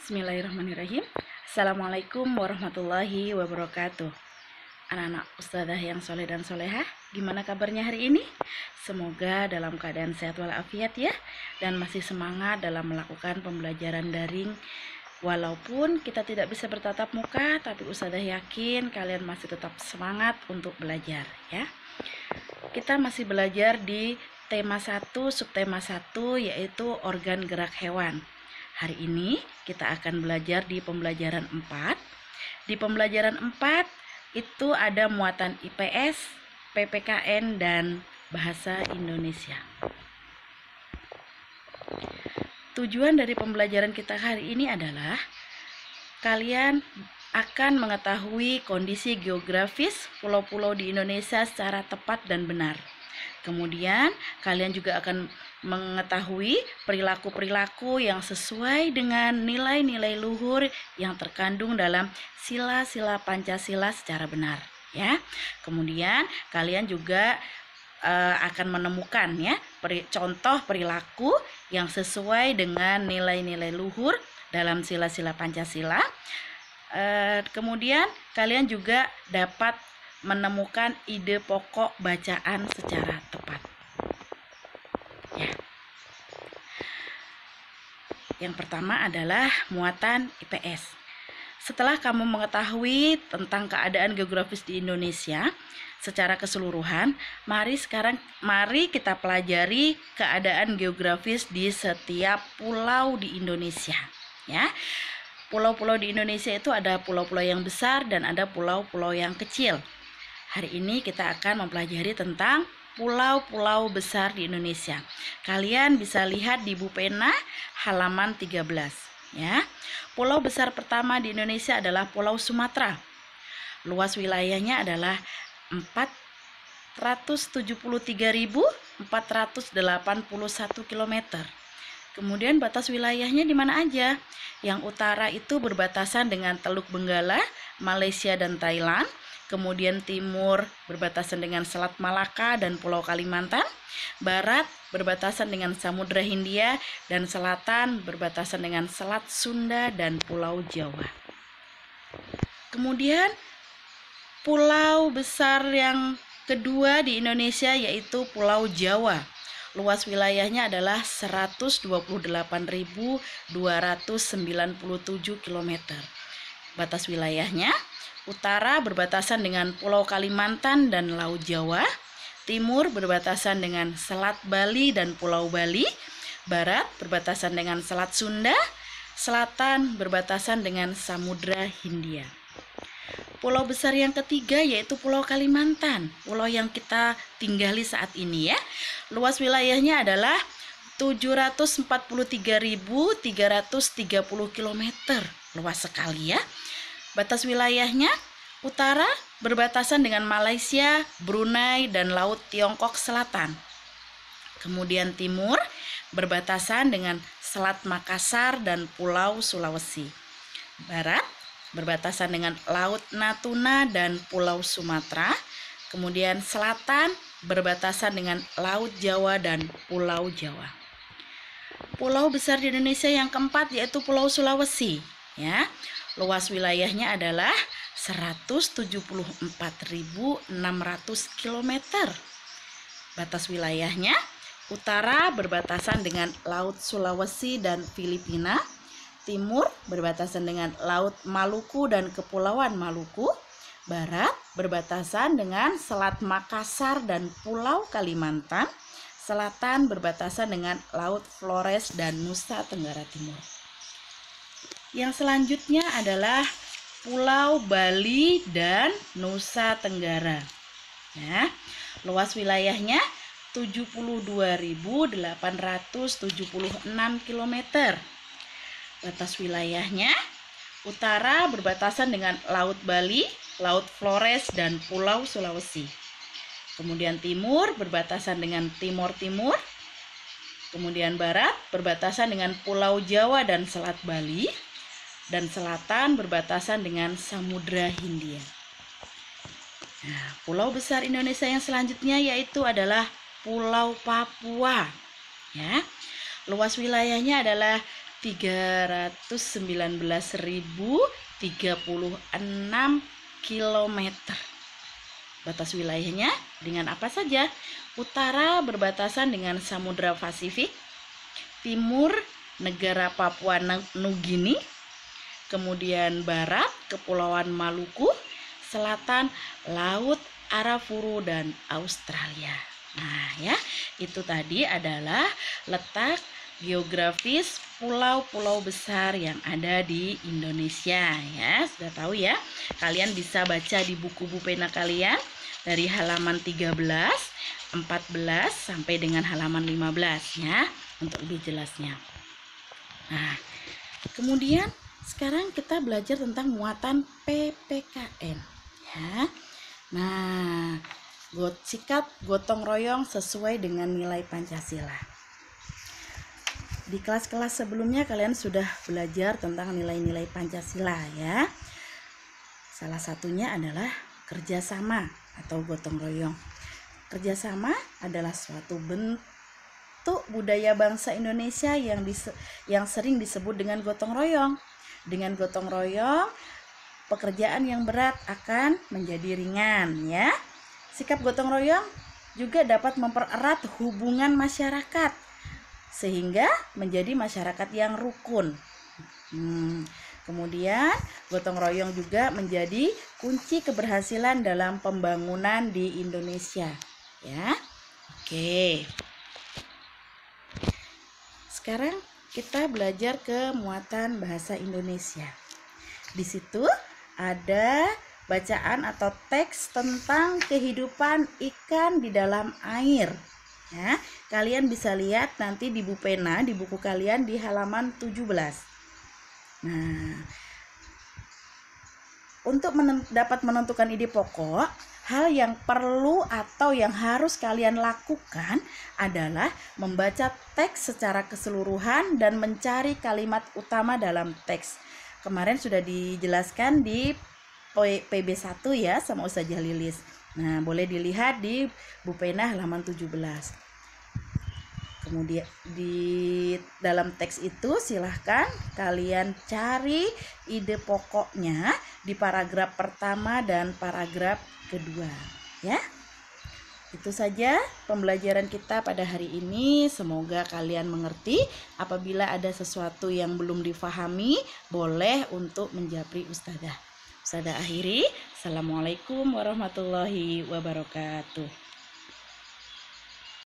Bismillahirrahmanirrahim. Assalamualaikum warahmatullahi wabarakatuh. Anak-anak ustadzah yang soleh dan solehah, gimana kabarnya hari ini? Semoga dalam keadaan sehat walafiat ya, dan masih semangat dalam melakukan pembelajaran daring. Walaupun kita tidak bisa bertatap muka, tapi ustadzah yakin kalian masih tetap semangat untuk belajar ya. Kita masih belajar di tema 1, subtema 1, yaitu organ gerak hewan. Hari ini kita akan belajar di pembelajaran 4. Di pembelajaran 4 itu ada muatan IPS, PPKN, dan bahasa Indonesia. Tujuan dari pembelajaran kita hari ini adalah kalian akan mengetahui kondisi geografis pulau-pulau di Indonesia secara tepat dan benar. Kemudian kalian juga akan mengetahui perilaku-perilaku yang sesuai dengan nilai-nilai luhur yang terkandung dalam sila-sila Pancasila secara benar ya. Kemudian kalian juga akan menemukan ya contoh perilaku yang sesuai dengan nilai-nilai luhur dalam sila-sila Pancasila. Kemudian kalian juga dapat menemukan ide pokok bacaan secara tepat. Ya. Yang pertama adalah muatan IPS. Setelah kamu mengetahui tentang keadaan geografis di Indonesia secara keseluruhan, mari kita pelajari keadaan geografis di setiap pulau di Indonesia. Ya. Pulau-pulau di Indonesia itu ada pulau-pulau yang besar dan ada pulau-pulau yang kecil. Hari ini kita akan mempelajari tentang pulau-pulau besar di Indonesia. Kalian bisa lihat di buku pena halaman 13 ya. Pulau besar pertama di Indonesia adalah Pulau Sumatera. Luas wilayahnya adalah 473.481 km. Kemudian batas wilayahnya di mana aja? Yang utara itu berbatasan dengan Teluk Benggala, Malaysia dan Thailand. Kemudian timur berbatasan dengan Selat Malaka dan Pulau Kalimantan, barat berbatasan dengan Samudra Hindia, dan selatan berbatasan dengan Selat Sunda dan Pulau Jawa. Kemudian pulau besar yang kedua di Indonesia yaitu Pulau Jawa. Luas wilayahnya adalah 128.297 km. Batas wilayahnya utara berbatasan dengan Pulau Kalimantan dan Laut Jawa, timur berbatasan dengan Selat Bali dan Pulau Bali, barat berbatasan dengan Selat Sunda, selatan berbatasan dengan Samudra Hindia. Pulau besar yang ketiga yaitu Pulau Kalimantan, pulau yang kita tinggali saat ini ya. Luas wilayahnya adalah 743.330 km, luas sekali ya. Batas wilayahnya utara berbatasan dengan Malaysia, Brunei, dan Laut Tiongkok Selatan. Kemudian timur berbatasan dengan Selat Makassar dan Pulau Sulawesi. Barat berbatasan dengan Laut Natuna dan Pulau Sumatera. Kemudian selatan berbatasan dengan Laut Jawa dan Pulau Jawa. Pulau besar di Indonesia yang keempat yaitu Pulau Sulawesi ya. Luas wilayahnya adalah 174.600 km. Batas wilayahnya utara berbatasan dengan Laut Sulawesi dan Filipina, timur berbatasan dengan Laut Maluku dan Kepulauan Maluku, barat berbatasan dengan Selat Makassar dan Pulau Kalimantan, selatan berbatasan dengan Laut Flores dan Nusa Tenggara Timur. Yang selanjutnya adalah Pulau Bali dan Nusa Tenggara. Nah, luas wilayahnya 72.876 km. Batas wilayahnya utara berbatasan dengan Laut Bali, Laut Flores, dan Pulau Sulawesi. Kemudian timur berbatasan dengan Timor Timur. Kemudian barat berbatasan dengan Pulau Jawa dan Selat Bali. Dan selatan berbatasan dengan Samudra Hindia. Nah, pulau besar Indonesia yang selanjutnya yaitu adalah Pulau Papua. Ya, luas wilayahnya adalah 319.036 kilometer. Batas wilayahnya dengan apa saja? Utara berbatasan dengan Samudra Pasifik, timur negara Papua Nugini, kemudian barat Kepulauan Maluku, selatan Laut Arafuru dan Australia. Nah ya, itu tadi adalah letak geografis pulau-pulau besar yang ada di Indonesia ya. Sudah tahu ya. Kalian bisa baca di buku pena kalian dari halaman 13, 14 sampai dengan halaman 15 ya untuk lebih jelasnya. Nah, kemudian sekarang kita belajar tentang muatan PPKN ya. Nah, sikap gotong royong sesuai dengan nilai Pancasila. Di kelas-kelas sebelumnya kalian sudah belajar tentang nilai-nilai Pancasila ya. Salah satunya adalah kerjasama atau gotong royong. Kerjasama adalah suatu bentuk budaya bangsa Indonesia yang sering disebut dengan gotong royong. Dengan gotong royong, pekerjaan yang berat akan menjadi ringan ya. Sikap gotong royong juga dapat mempererat hubungan masyarakat sehingga menjadi masyarakat yang rukun. Kemudian gotong royong juga menjadi kunci keberhasilan dalam pembangunan di Indonesia ya. Oke. Sekarang kita belajar ke muatan bahasa Indonesia. Di situ ada bacaan atau teks tentang kehidupan ikan di dalam air. Ya, kalian bisa lihat nanti di pena di buku kalian di halaman 17. Nah, untuk dapat menentukan ide pokok, hal yang perlu atau yang harus kalian lakukan adalah membaca teks secara keseluruhan dan mencari kalimat utama dalam teks. Kemarin sudah dijelaskan di PB1 ya sama Ustazah Lilis. Nah, boleh dilihat di pena halaman 17. Kemudian di dalam teks itu silahkan kalian cari ide pokoknya di paragraf pertama dan paragraf kedua ya. Itu saja pembelajaran kita pada hari ini. Semoga kalian mengerti. Apabila ada sesuatu yang belum difahami, boleh untuk menjapri Ustazah. Ustazah akhiri. Assalamualaikum warahmatullahi wabarakatuh.